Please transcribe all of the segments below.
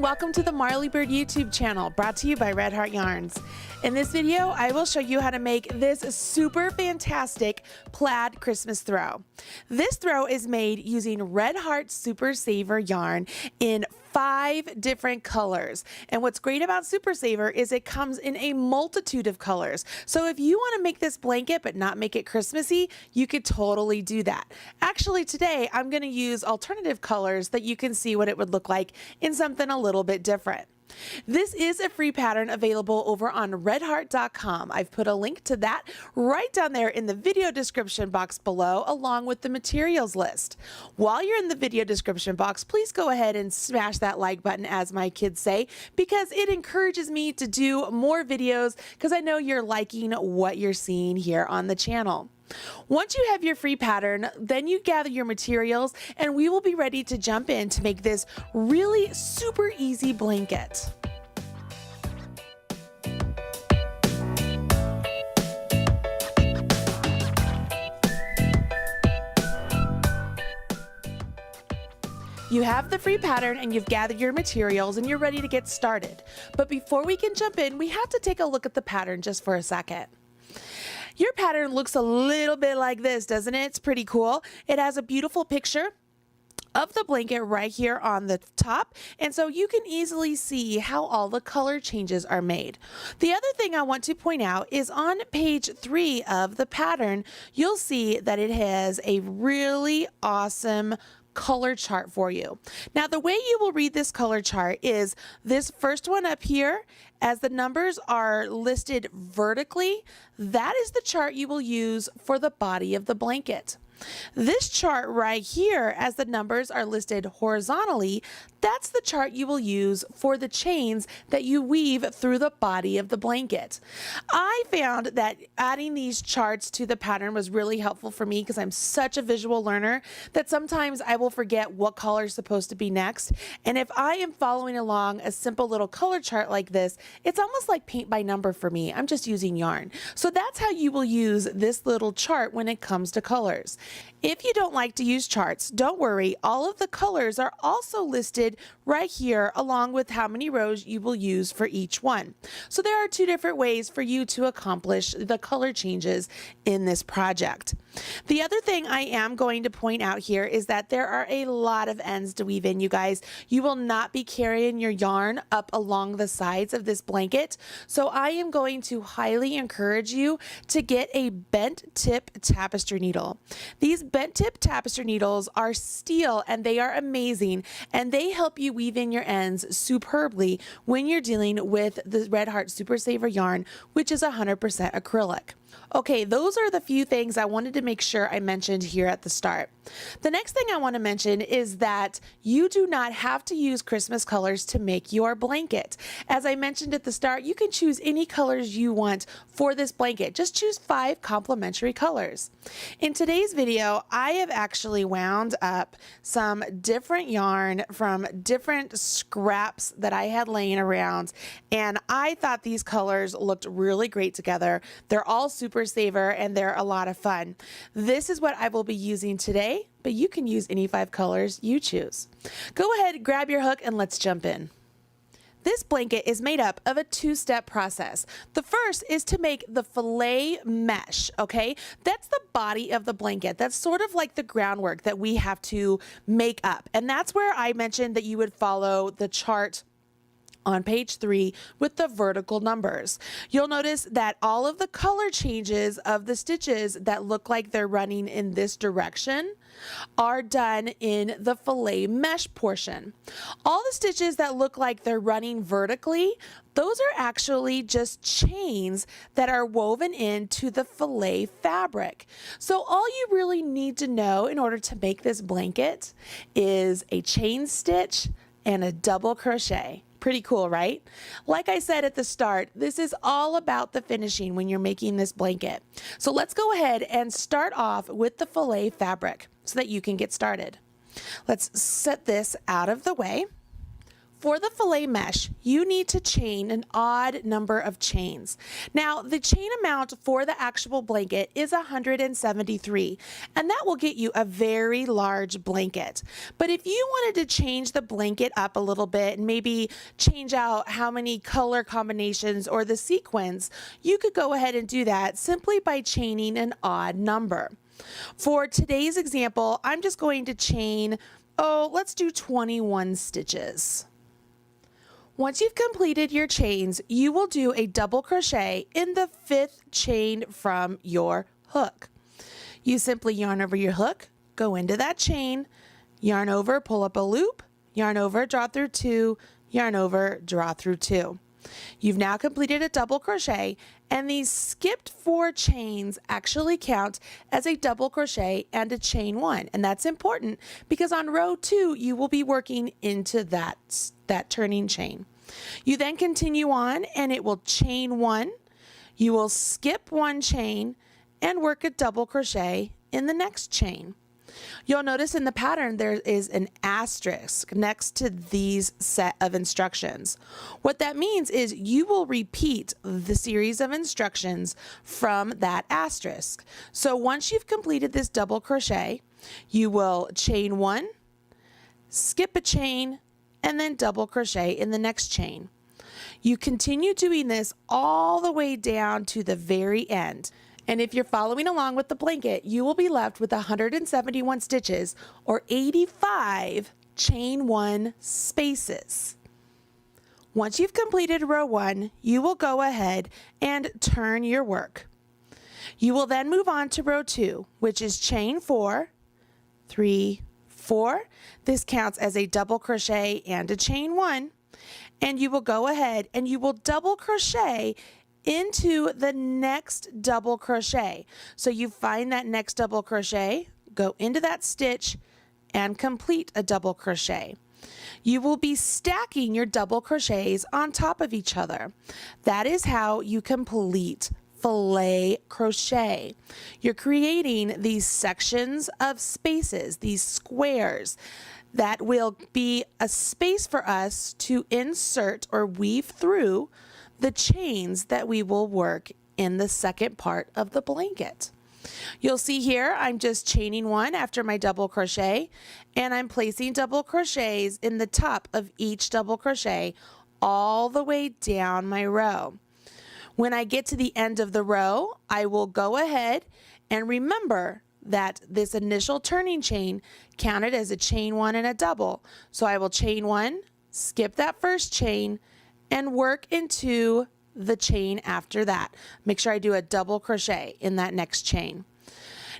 welcome to the Marley Bird YouTube channel, brought to you by Red Heart Yarns. In this video, I will show you how to make this super fantastic plaid Christmas throw. This throw is made using Red Heart Super Saver yarn in 5 different colors. And what's great about Super Saver is it comes in a multitude of colors. So if you want to make this blanket but not make it Christmassy, you could totally do that. Actually, today I'm going to use alternative colors that you can see what it would look like in something a little bit different. This is a free pattern available over on redheart.com. I've put a link to that right down there in the video description box below, along with the materials list. While you're in the video description box, please go ahead and smash that like button, as my kids say, because it encourages me to do more videos, because I know you're liking what you're seeing here on the channel. Once you have your free pattern, then you gather your materials and we will be ready to jump in to make this really super easy blanket. You have the free pattern and you've gathered your materials and you're ready to get started. But before we can jump in, we have to take a look at the pattern just for a second. Your pattern looks a little bit like this, doesn't it? It's pretty cool. It has a beautiful picture of the blanket right here on the top, and so you can easily see how all the color changes are made. The other thing I want to point out is on page 3 of the pattern, you'll see that it has a really awesome color chart for you. Now, the way you will read this color chart is this first one up here, as the numbers are listed vertically, that is the chart you will use for the body of the blanket. This chart right here, as the numbers are listed horizontally, that's the chart you will use for the chains that you weave through the body of the blanket. I found that adding these charts to the pattern was really helpful for me because I'm such a visual learner that sometimes I will forget what color is supposed to be next. And if I am following along a simple little color chart like this, it's almost like paint by number for me. I'm just using yarn. So that's how you will use this little chart when it comes to colors. If you don't like to use charts, don't worry. All of the colors are also listed right here, along with how many rows you will use for each one. So there are 2 different ways for you to accomplish the color changes in this project. The other thing I am going to point out here is that there are a lot of ends to weave in, you guys. You will not be carrying your yarn up along the sides of this blanket. So I am going to highly encourage you to get a bent tip tapestry needle. These bent tip tapestry needles are steel and they are amazing, and they help you weave in your ends superbly when you're dealing with the Red Heart Super Saver yarn, which is 100% acrylic. Okay, those are the few things I wanted to make sure I mentioned here at the start. The next thing I want to mention is that you do not have to use Christmas colors to make your blanket. As I mentioned at the start, you can choose any colors you want for this blanket. Just choose 5 complementary colors. In today's video, I have actually wound up some different yarn from different scraps that I had laying around, and I thought these colors looked really great together. They're all Super Saver and they're a lot of fun. This is what I will be using today, but you can use any 5 colors you choose. Go ahead, grab your hook, and let's jump in. This blanket is made up of a 2-step process. The first is to make the Filet Mesh, okay? That's the body of the blanket. That's sort of like the groundwork that we have to make up. And that's where I mentioned that you would follow the chart on page 3 with the vertical numbers. You'll notice that all of the color changes of the stitches that look like they're running in this direction are done in the Filet Mesh portion. All the stitches that look like they're running vertically, those are actually just chains that are woven into the Filet Fabric. So all you really need to know in order to make this blanket is a chain stitch and a double crochet. Pretty cool, right? Like I said at the start, this is all about the finishing when you're making this blanket. So let's go ahead and start off with the Filet Fabric so that you can get started. Let's set this out of the way. for the fillet mesh, you need to chain an odd number of chains. Now, the chain amount for the actual blanket is 173, and that will get you a very large blanket. But if you wanted to change the blanket up a little bit and maybe change out how many color combinations or the sequins, you could go ahead and do that simply by chaining an odd number. For today's example, I'm just going to chain, let's do 21 stitches. Once you've completed your chains, you will do a double crochet in the 5th chain from your hook. You simply yarn over your hook, go into that chain, yarn over, pull up a loop, yarn over, draw through 2, yarn over, draw through 2. You've now completed a double crochet, and these skipped 4 chains actually count as a double crochet and a chain 1. And that's important because on row 2, you will be working into that turning chain. You then continue on and it will chain 1. You will skip 1 chain and work a double crochet in the next chain. You'll notice in the pattern there is an asterisk next to these set of instructions. What that means is you will repeat the series of instructions from that asterisk. So once you've completed this double crochet, you will chain 1, skip a chain, and then double crochet in the next chain. You continue doing this all the way down to the very end. And if you're following along with the blanket, you will be left with 171 stitches or 85 chain 1 spaces. Once you've completed row 1, you will go ahead and turn your work. You will then move on to row 2, which is chain 4, 3, 4. This counts as a double crochet and a chain 1. And you will go ahead and you will double crochet into the next double crochet. So you find that next double crochet, go into that stitch and complete a double crochet. You will be stacking your double crochets on top of each other. That is how you complete filet crochet. You're creating these sections of spaces, these squares that will be a space for us to insert or weave through the chains that we will work in the second part of the blanket. You'll see here I'm just chaining 1 after my double crochet, and I'm placing double crochets in the top of each double crochet all the way down my row. When I get to the end of the row, I will go ahead and remember that this initial turning chain counted as a chain 1 and a double. So I will chain 1, skip that first chain, and work into the chain after that. Make sure I do a double crochet in that next chain.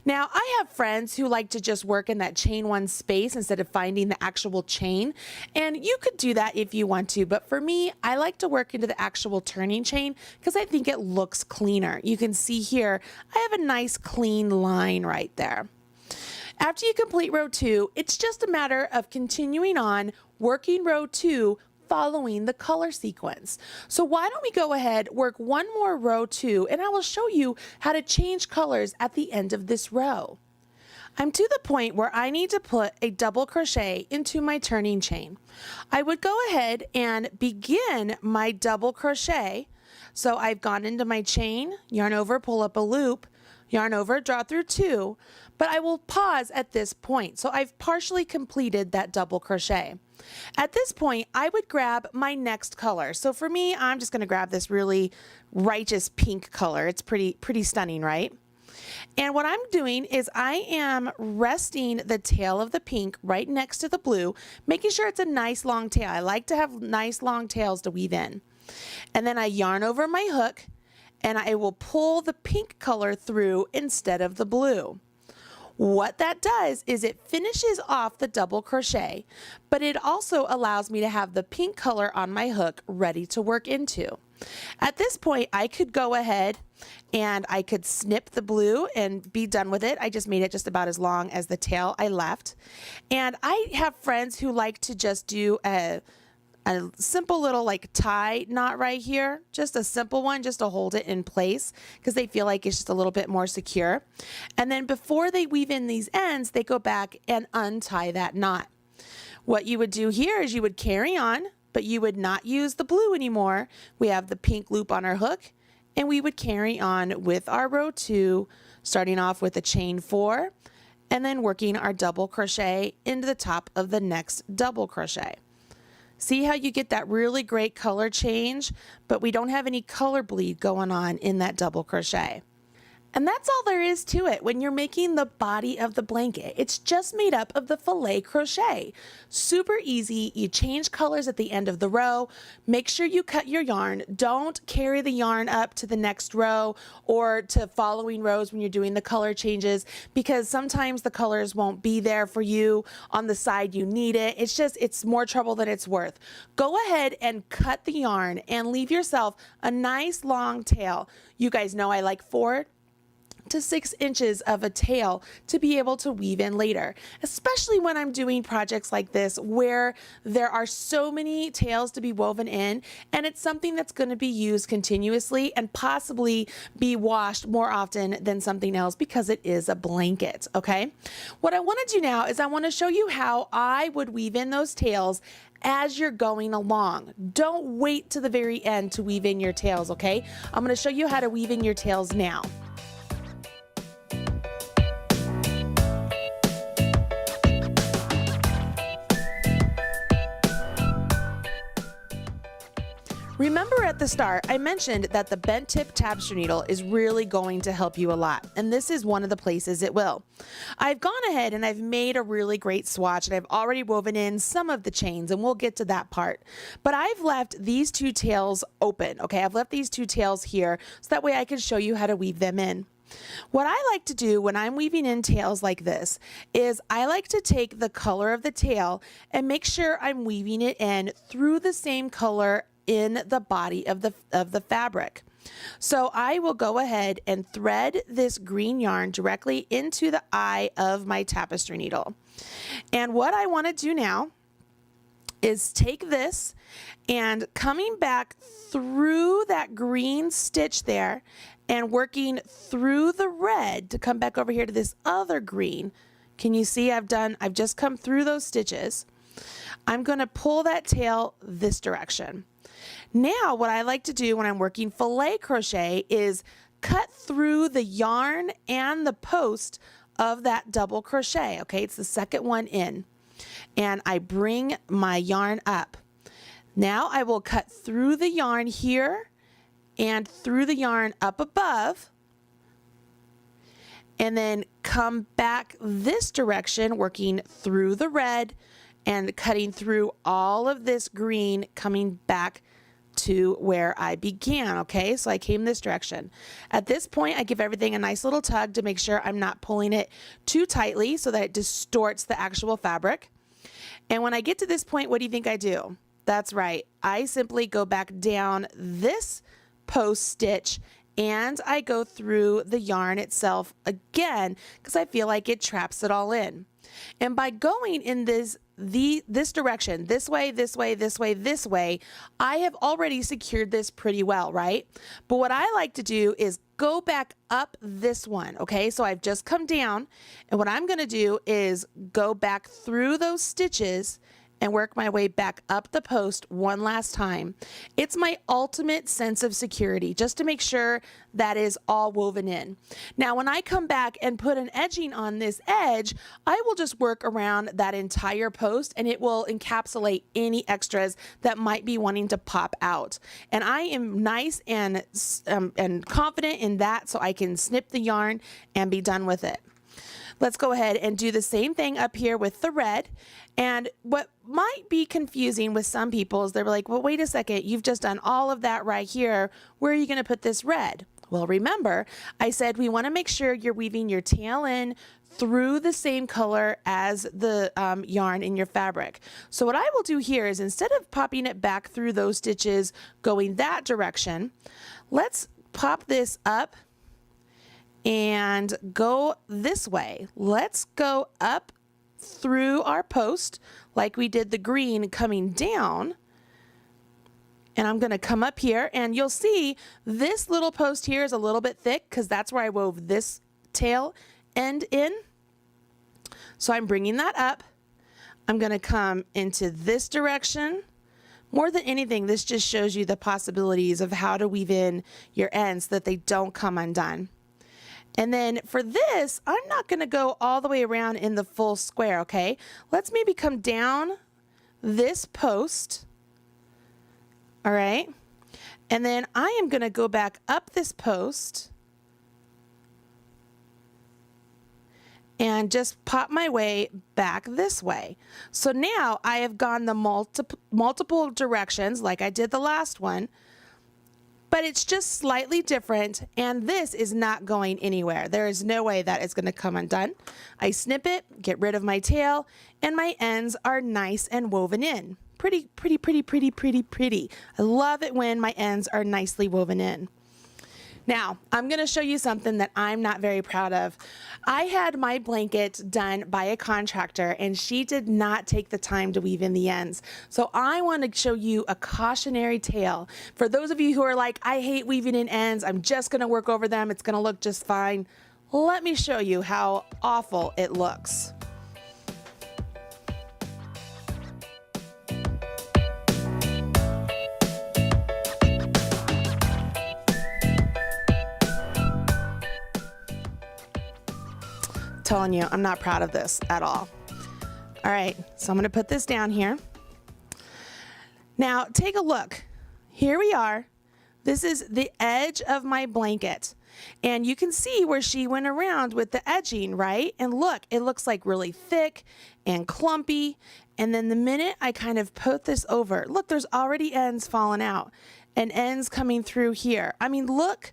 Now, I have friends who like to just work in that chain 1 space instead of finding the actual chain, and you could do that if you want to, but for me, I like to work into the actual turning chain because I think it looks cleaner. You can see here, I have a nice clean line right there. After you complete row 2, it's just a matter of continuing on working row 2 following the color sequence. So why don't we go ahead, work one more row 2, and I will show you how to change colors at the end of this row. I'm to the point where I need to put a double crochet into my turning chain. I would go ahead and begin my double crochet. So I've gone into my chain, yarn over, pull up a loop, yarn over, draw through 2, but I will pause at this point. So I've partially completed that double crochet. At this point, I would grab my next color. So for me, I'm just going to grab this really righteous pink color. It's pretty stunning, right? And what I'm doing is I am resting the tail of the pink right next to the blue, making sure it's a nice long tail. I like to have nice long tails to weave in. And then I yarn over my hook and I will pull the pink color through instead of the blue. What that does is it finishes off the double crochet, but it also allows me to have the pink color on my hook ready to work into. At this point, I could go ahead and I could snip the blue and be done with it. I just made it just about as long as the tail I left. And I have friends who like to just do a simple little like tie knot right here, just a simple one just to hold it in place because they feel like it's just a little bit more secure. And then before they weave in these ends, they go back and untie that knot. What you would do here is you would carry on, but you would not use the blue anymore. We have the pink loop on our hook, and we would carry on with our row 2, starting off with a chain 4, and then working our double crochet into the top of the next double crochet. See how you get that really great color change, but we don't have any color bleed going on in that double crochet. And that's all there is to it when you're making the body of the blanket. It's just made up of the filet crochet. Super easy. You change colors at the end of the row. Make sure you cut your yarn. Don't carry the yarn up to the next row or to following rows when you're doing the color changes, because sometimes the colors won't be there for you on the side you need it. It's more trouble than it's worth. Go ahead and cut the yarn and leave yourself a nice long tail. You guys know I like 4 to 6 inches of a tail to be able to weave in later, especially when I'm doing projects like this where there are so many tails to be woven in, and it's something that's going to be used continuously and possibly be washed more often than something else because it is a blanket. Okay, what I want to do now is I want to show you how I would weave in those tails as you're going along. Don't wait to the very end to weave in your tails. Okay, I'm going to show you how to weave in your tails now. Remember at the start, I mentioned that the bent tip tapestry needle is really going to help you a lot, and this is one of the places it will. I've gone ahead and I've made a really great swatch, and I've already woven in some of the chains, and we'll get to that part. But I've left these 2 tails open, okay? I've left these 2 tails here so that way I can show you how to weave them in. What I like to do when I'm weaving in tails like this is I like to take the color of the tail and make sure I'm weaving it in through the same color in the body of the fabric. So I will go ahead and thread this green yarn directly into the eye of my tapestry needle. And what I want to do now is take this and coming back through that green stitch there and working through the red to come back over here to this other green. Can you see I've just come through those stitches. I'm going to pull that tail this direction. Now what I like to do when I'm working filet crochet is cut through the yarn and the post of that double crochet. Okay, it's the second one in. And I bring my yarn up. Now I will cut through the yarn here and through the yarn up above, and then come back this direction working through the red and cutting through all of this green, coming back to where I began. Okay, so I came this direction. At this point, I give everything a nice little tug to make sure I'm not pulling it too tightly so that it distorts the actual fabric. And when I get to this point, what do you think I do? That's right, I simply go back down this post stitch and I go through the yarn itself again because I feel like it traps it all in. And by going in this direction, this way, this way, this way, this way, I have already secured this pretty well, right? But what I like to do is go back up this one, okay? So I've just come down, and what I'm gonna do is go back through those stitches and work my way back up the post one last time. It's my ultimate sense of security, just to make sure that is all woven in. Now, when I come back and put an edging on this edge, I will just work around that entire post and it will encapsulate any extras that might be wanting to pop out. And I am nice and confident in that, so I can snip the yarn and be done with it. Let's go ahead and do the same thing up here with the red. And what might be confusing with some people is they're like, well, wait a second, you've just done all of that right here. Where are you going to put this red? Well, remember, I said we want to make sure you're weaving your tail in through the same color as the yarn in your fabric. So what I will do here is, instead of popping it back through those stitches going that direction, let's pop this up and go this way. Let's go up through our post like we did the green coming down. And I'm going to come up here, and you'll see this little post here is a little bit thick because that's where I wove this tail end in. So I'm bringing that up. I'm going to come into this direction, More than anything, this just shows you the possibilities of how to weave in your ends so that they don't come undone. And then for this, I'm not going to go all the way around in the full square, okay? Let's maybe come down this post, all right? And then I am going to go back up this post and just pop my way back this way. So now I have gone the multiple directions like I did the last one, but it's just slightly different, and this is not going anywhere. There is no way that it's going to come undone. I snip it, get rid of my tail, and my ends are nice and woven in. Pretty, pretty, pretty, pretty, pretty, pretty. I love it when my ends are nicely woven in. Now, I'm going to show you something that I'm not very proud of. I had my blanket done by a contractor, and she did not take the time to weave in the ends. So I want to show you a cautionary tale. For those of you who are like, I hate weaving in ends, I'm just going to work over them, it's going to look just fine. Let me show you how awful it looks. Telling you, I'm not proud of this at all. All right, so I'm going to put this down here. Now, take a look. Here we are. This is the edge of my blanket. And you can see where she went around with the edging, right? And look, it looks like really thick and clumpy. And then the minute I kind of put this over, look, there's already ends falling out and ends coming through here. I mean, look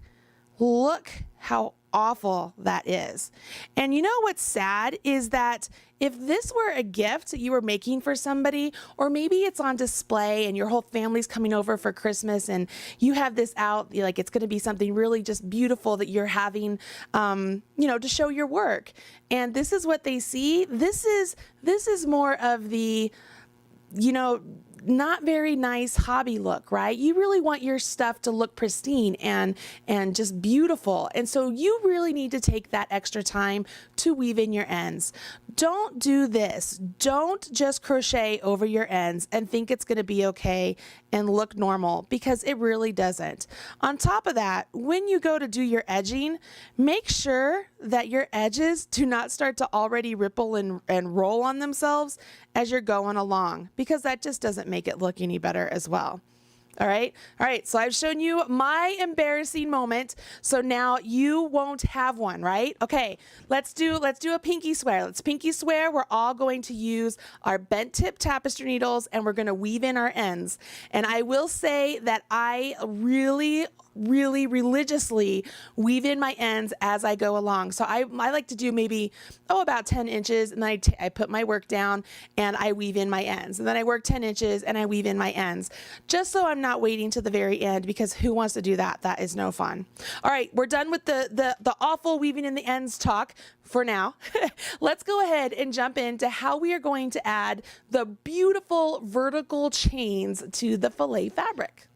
how awful that is. And you know what's sad is that if this were a gift that you were making for somebody, or maybe it's on display and your whole family's coming over for Christmas and you have this out, like it's going to be something really just beautiful that you're having, you know, to show your work. And this is what they see. This is more of the, you know, not very nice hobby look, right? You really want your stuff to look pristine and just beautiful. And so you really need to take that extra time to weave in your ends. Don't do this. Don't just crochet over your ends and think it's going to be okay and look normal, because it really doesn't. On top of that, when you go to do your edging, make sure that your edges do not start to already ripple and roll on themselves as you're going along, because that just doesn't make it look any better as well. All right. So I've shown you my embarrassing moment. So now you won't have one, right? Okay. Let's do a pinky swear. Let's pinky swear. We're all going to use our bent tip tapestry needles and we're going to weave in our ends. And I will say that I really religiously weave in my ends as I go along. So I like to do maybe, about 10 inches, and then I put my work down and I weave in my ends. And then I work 10 inches and I weave in my ends, just so I'm not waiting to the very end, because who wants to do that? That is no fun. All right, we're done with the awful weaving in the ends talk for now. Let's go ahead and jump into how we are going to add the beautiful vertical chains to the filet fabric.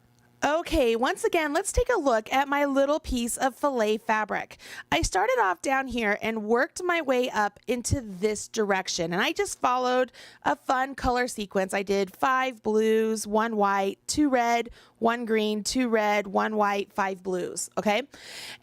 Okay, once again, let's take a look at my little piece of filet fabric. I started off down here and worked my way up into this direction, and I just followed a fun color sequence. I did 5 blues, 1 white, 2 red, 1 green, 2 red, 1 white, 5 blues, okay?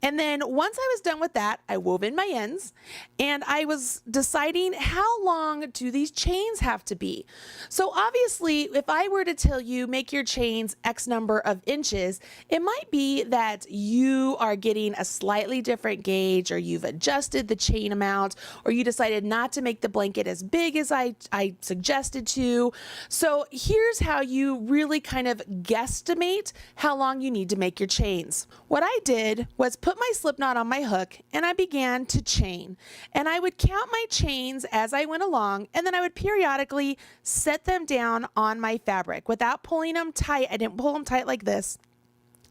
And then once I was done with that, I wove in my ends, and I was deciding how long do these chains have to be. So obviously, if I were to tell you make your chains X number of inches, it might be that you are getting a slightly different gauge, or you've adjusted the chain amount, or you decided not to make the blanket as big as I suggested to. So here's how you really kind of guesstimate how long you need to make your chains. What I did was put my slip knot on my hook and I began to chain. And I would count my chains as I went along, and then I would periodically set them down on my fabric without pulling them tight. I didn't pull them tight like this.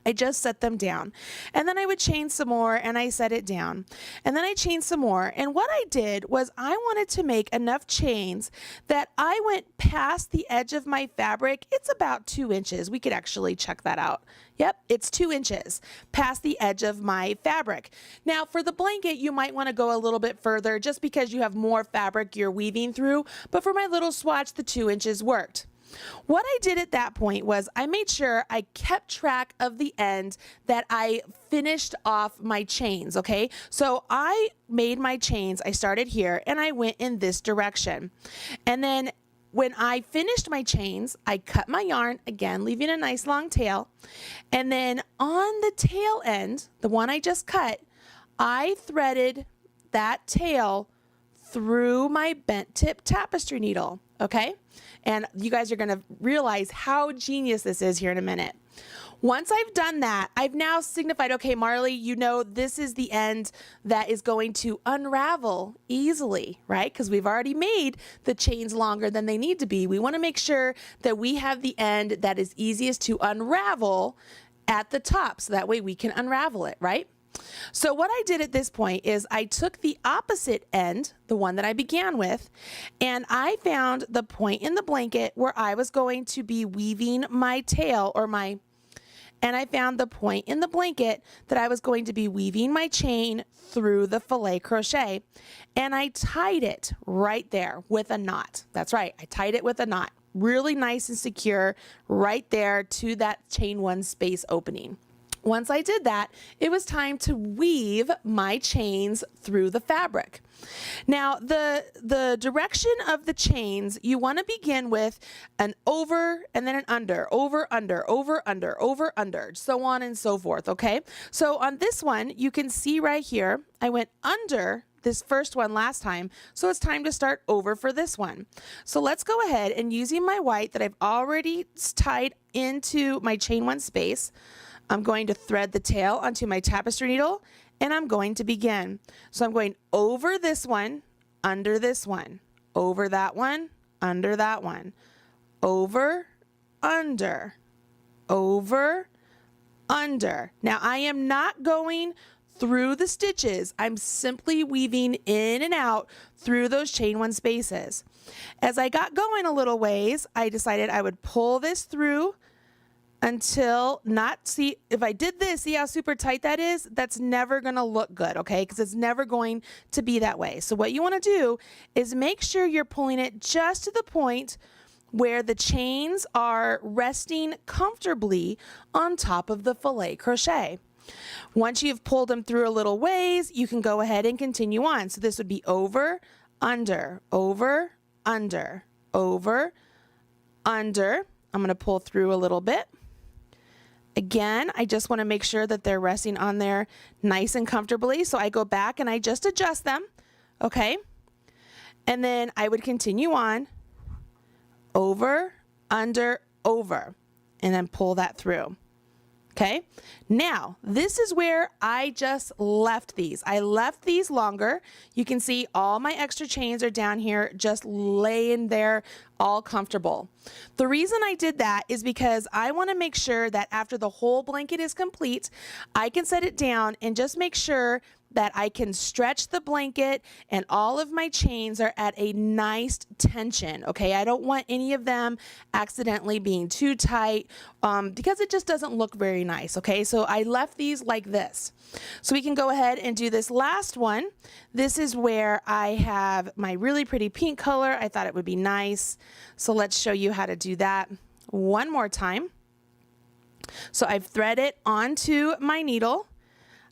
I just set them down, and then I would chain some more and I set it down, and then I chained some more. And what I did was I wanted to make enough chains that I went past the edge of my fabric. It's about 2 inches. We could actually check that out. Yep, it's 2 inches past the edge of my fabric. Now for the blanket, you might want to go a little bit further just because you have more fabric you're weaving through, but for my little swatch, the 2 inches worked. What I did at that point was I made sure I kept track of the end that I finished off my chains, okay? So I made my chains, I started here and I went in this direction. And then when I finished my chains, I cut my yarn, again, leaving a nice long tail. And then on the tail end, the one I just cut, I threaded that tail through my bent tip tapestry needle, okay? And you guys are gonna realize how genius this is here in a minute. Once I've done that, I've now signified, okay, Marley, you know this is the end that is going to unravel easily, right? Because we've already made the chains longer than they need to be. We want to make sure that we have the end that is easiest to unravel at the top, so that way we can unravel it, right? So what I did at this point is I took the opposite end, the one that I began with, and I found the point in the blanket where I was going to be weaving my tail and I found the point in the blanket that I was going to be weaving my chain through the filet crochet, and I tied it right there with a knot. That's right, I tied it with a knot, really nice and secure right there to that chain one space opening. Once I did that, it was time to weave my chains through the fabric. Now, the direction of the chains, you want to begin with an over and then an under, over, under, over, under, over, under, so on and so forth, okay? So on this one, you can see right here, I went under this first one last time, so it's time to start over for this one. So let's go ahead and using my white that I've already tied into my chain one space, I'm going to thread the tail onto my tapestry needle and I'm going to begin. So I'm going over this one, under this one, over that one, under that one, over, under, over, under. Now I am not going through the stitches. I'm simply weaving in and out through those chain one spaces. As I got going a little ways, I decided I would pull this through until see, if I did this, see how super tight that is? That's never gonna look good, okay? Because it's never going to be that way. So what you wanna do is make sure you're pulling it just to the point where the chains are resting comfortably on top of the filet crochet. Once you've pulled them through a little ways, you can go ahead and continue on. So this would be over, under, over, under, over, under. I'm gonna pull through a little bit. Again, I just want to make sure that they're resting on there nice and comfortably. So I go back and I just adjust them, okay? And then I would continue on, over, under, over, and then pull that through. Okay, now this is where I just left these. I left these longer. You can see all my extra chains are down here just laying there all comfortable. The reason I did that is because I want to make sure that after the whole blanket is complete, I can set it down and just make sure that I can stretch the blanket and all of my chains are at a nice tension, okay? I don't want any of them accidentally being too tight because it just doesn't look very nice, okay? So I left these like this. So we can go ahead and do this last one. This is where I have my really pretty pink color. I thought it would be nice. So let's show you how to do that one more time. So I've threaded onto my needle.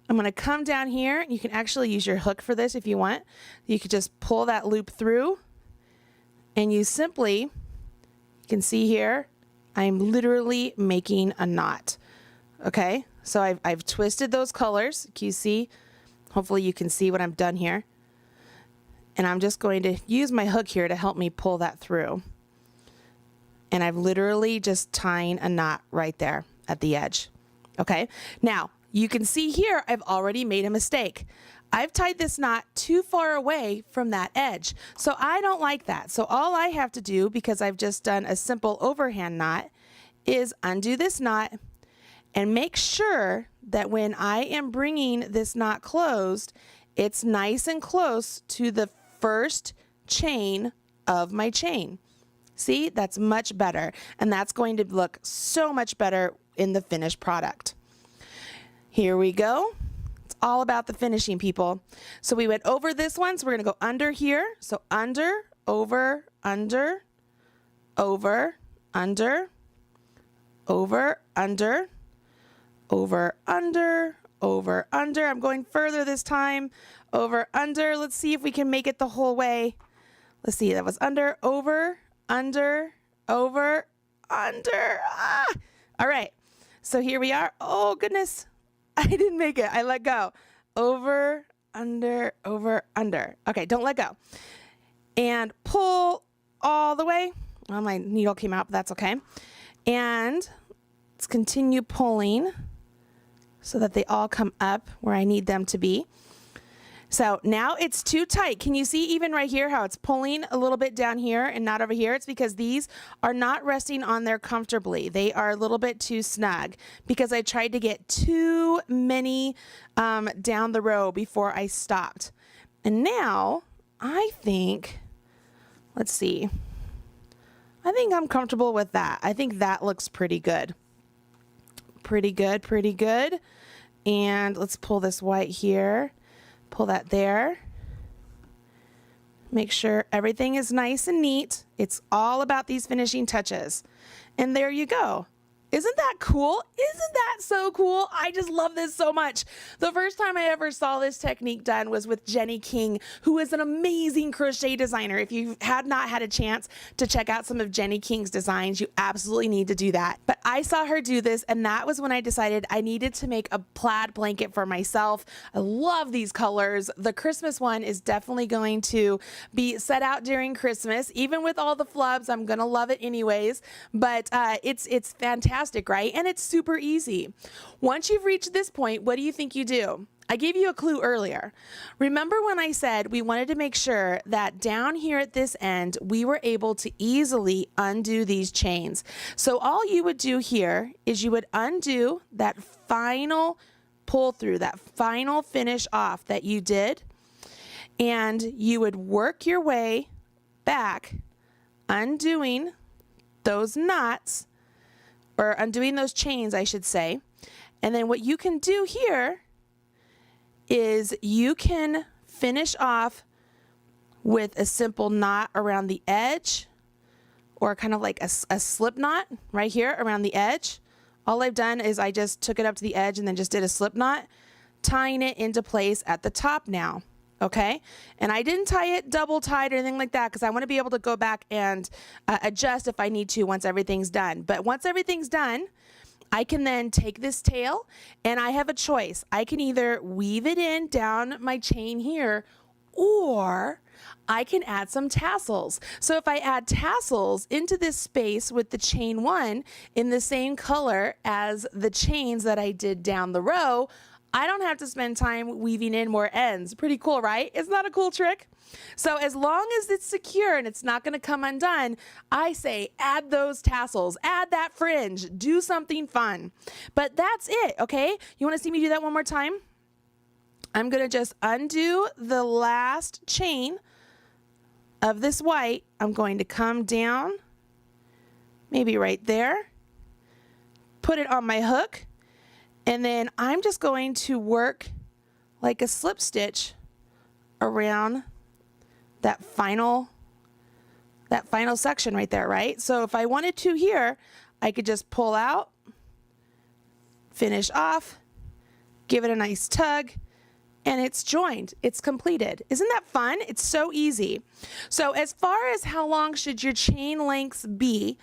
I'm going to come down here. You can actually use your hook for this if you want. You could just pull that loop through and you simply, you can see here, I'm literally making a knot. Okay, so I've twisted those colors. Can you see? Hopefully you can see what I've done here. And I'm just going to use my hook here to help me pull that through. And I've literally just tying a knot right there at the edge. Okay, now you can see here I've already made a mistake. I've tied this knot too far away from that edge. So I don't like that. So all I have to do, because I've just done a simple overhand knot, is undo this knot and make sure that when I am bringing this knot closed, it's nice and close to the first chain of my chain. See, that's much better. And that's going to look so much better in the finished product. Here we go. It's all about the finishing, people. So we went over this one, so we're going to go under here. So under, over, under, over, under, over, under, over, under, over, under. I'm going further this time. Over, under. Let's see if we can make it the whole way. Let's see, that was under, over, under, over, under. Ah! All right, so here we are. Oh, goodness. I didn't make it. I let go. Over, under, over, under. Okay, don't let go. And pull all the way. Well, my needle came out, but that's okay. And let's continue pulling so that they all come up where I need them to be. So now it's too tight. Can you see even right here how it's pulling a little bit down here and not over here? It's because these are not resting on there comfortably. They are a little bit too snug because I tried to get too many down the row before I stopped. And now I think, let's see, I think I'm comfortable with that. I think that looks pretty good. Pretty good, pretty good. And let's pull this white here. Pull that there. Make sure everything is nice and neat. It's all about these finishing touches. And there you go. Isn't that cool? Isn't that so cool? I just love this so much. The first time I ever saw this technique done was with Jenny King, who is an amazing crochet designer. If you had not had a chance to check out some of Jenny King's designs, you absolutely need to do that. But I saw her do this, and that was when I decided I needed to make a plaid blanket for myself. I love these colors. The Christmas one is definitely going to be set out during Christmas. Even with all the flubs, I'm gonna love it anyways. But it's fantastic. Right? And it's super easy. Once you've reached this point, what do you think you do? I gave you a clue earlier. Remember when I said we wanted to make sure that down here at this end, we were able to easily undo these chains. So all you would do here is you would undo that final pull through, that final finish off that you did, and you would work your way back, undoing those knots, or undoing those chains, I should say. And then what you can do here is you can finish off with a simple knot around the edge, or kind of like a slip knot right here around the edge. All I've done is I just took it up to the edge and then just did a slip knot, tying it into place at the top now. Okay, and I didn't tie it double tied or anything like that because I want to be able to go back and adjust if I need to once everything's done. But once everything's done, I can then take this tail and I have a choice. I can either weave it in down my chain here, or I can add some tassels. So if I add tassels into this space with the chain one in the same color as the chains that I did down the row, I don't have to spend time weaving in more ends. Pretty cool, right? Isn't that a cool trick? So as long as it's secure and it's not going to come undone, I say add those tassels, add that fringe, do something fun. But that's it, okay? You want to see me do that one more time? I'm going to just undo the last chain of this white. I'm going to come down, maybe right there, put it on my hook, and then I'm just going to work like a slip stitch around that final section right there, right? So if I wanted to here, I could just pull out, finish off, give it a nice tug, and it's joined, it's completed. Isn't that fun? It's so easy. So as far as how long should your chain lengths be,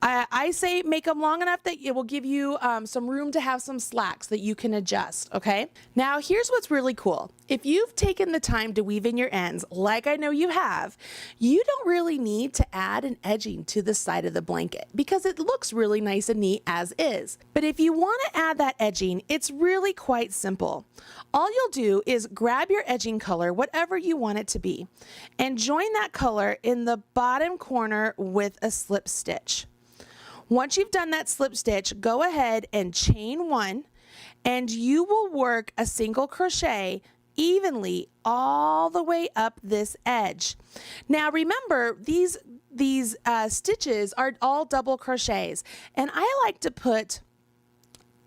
I say make them long enough that it will give you some room to have some slacks that you can adjust, okay? Now here's what's really cool. If you've taken the time to weave in your ends, like I know you have, you don't really need to add an edging to the side of the blanket because it looks really nice and neat as is. But if you want to add that edging, it's really quite simple. All you'll do is grab your edging color, whatever you want it to be, and join that color in the bottom corner with a slip stitch. Once you've done that slip stitch, go ahead and chain one, and you will work a single crochet evenly all the way up this edge. Now remember, these stitches are all double crochets, and I like to put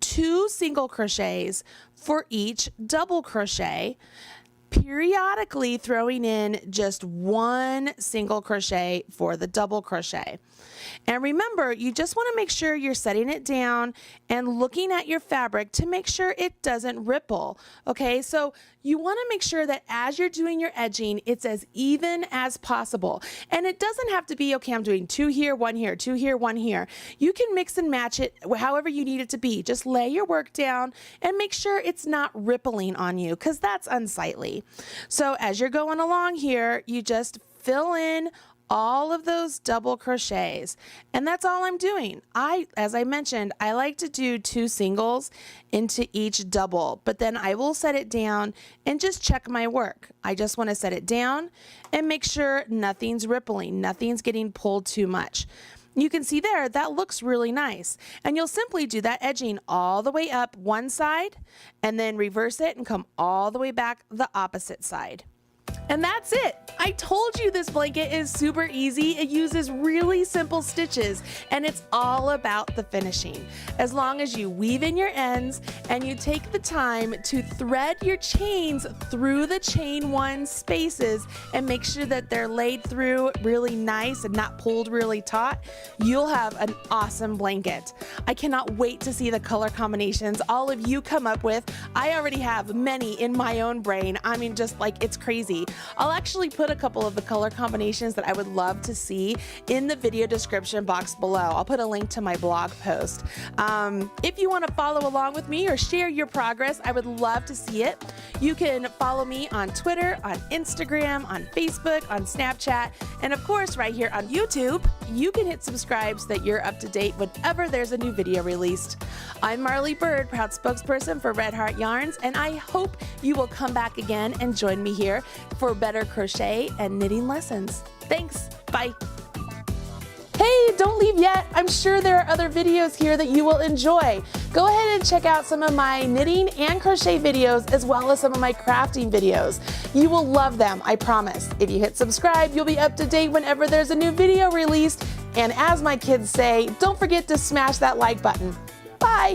2 single crochets for each double crochet periodically throwing in just one single crochet for the double crochet. And remember, you just want to make sure you're setting it down and looking at your fabric to make sure it doesn't ripple. Okay, so you want to make sure that as you're doing your edging, it's as even as possible. And it doesn't have to be, okay, I'm doing 2 here, 1 here, 2 here, 1 here. You can mix and match it however you need it to be. Just lay your work down and make sure it's not rippling on you, because that's unsightly. So as you're going along here, you just fill in all of those double crochets, and that's all I'm doing. As I mentioned, I like to do 2 singles into each double, but then I will set it down and just check my work. I just want to set it down and make sure nothing's rippling, nothing's getting pulled too much. You can see there, that looks really nice. And you'll simply do that edging all the way up one side and then reverse it and come all the way back the opposite side. And that's it. I told you this blanket is super easy. It uses really simple stitches, and it's all about the finishing. As long as you weave in your ends and you take the time to thread your chains through the chain 1 spaces and make sure that they're laid through really nice and not pulled really taut, you'll have an awesome blanket. I cannot wait to see the color combinations all of you come up with. I already have many in my own brain. I mean, just like, it's crazy. I'll actually put a couple of the color combinations that I would love to see in the video description box below. I'll put a link to my blog post. If you want to follow along with me or share your progress, I would love to see it. You can follow me on Twitter, on Instagram, on Facebook, on Snapchat, and of course right here on YouTube. You can hit subscribe so that you're up to date whenever there's a new video released. I'm Marley Bird, proud spokesperson for Red Heart Yarns, and I hope you will come back again and join me here for better crochet and knitting lessons. Thanks. Bye. Hey, don't leave yet. I'm sure there are other videos here that you will enjoy. Go ahead and check out some of my knitting and crochet videos, as well as some of my crafting videos. You will love them, I promise. If you hit subscribe, you'll be up to date whenever there's a new video released. And as my kids say, don't forget to smash that like button. Bye.